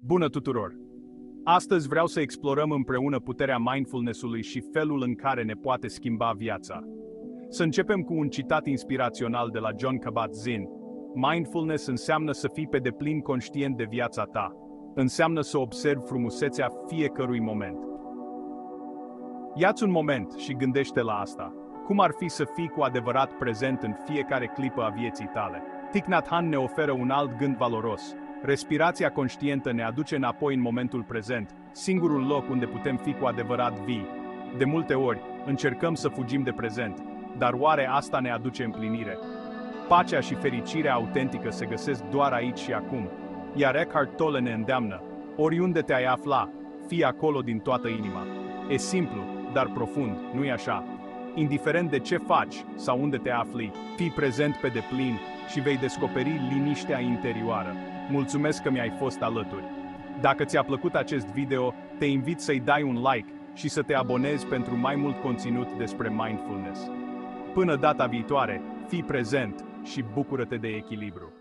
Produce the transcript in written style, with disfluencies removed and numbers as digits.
Bună tuturor! Astăzi vreau să explorăm împreună puterea mindfulness-ului și felul în care ne poate schimba viața. Să începem cu un citat inspirațional de la Jon Kabat-Zinn. Mindfulness înseamnă să fii pe deplin conștient de viața ta. Înseamnă să observi frumusețea fiecărui moment. Ia-ți un moment și gândește la asta. Cum ar fi să fii cu adevărat prezent în fiecare clipă a vieții tale? Thich Nhat Hanh ne oferă un alt gând valoros. Respirația conștientă ne aduce înapoi în momentul prezent, singurul loc unde putem fi cu adevărat vii. De multe ori, încercăm să fugim de prezent, dar oare asta ne aduce împlinire? Pacea și fericirea autentică se găsesc doar aici și acum, iar Eckhart Tolle ne îndeamnă, oriunde te-ai afla, fii acolo din toată inima. E simplu, dar profund, nu-i așa? Indiferent de ce faci sau unde te afli, fii prezent pe deplin și vei descoperi liniștea interioară. Mulțumesc că mi-ai fost alături. Dacă ți-a plăcut acest video, te invit să-i dai un like și să te abonezi pentru mai mult conținut despre mindfulness. Până data viitoare, fii prezent și bucură-te de echilibru.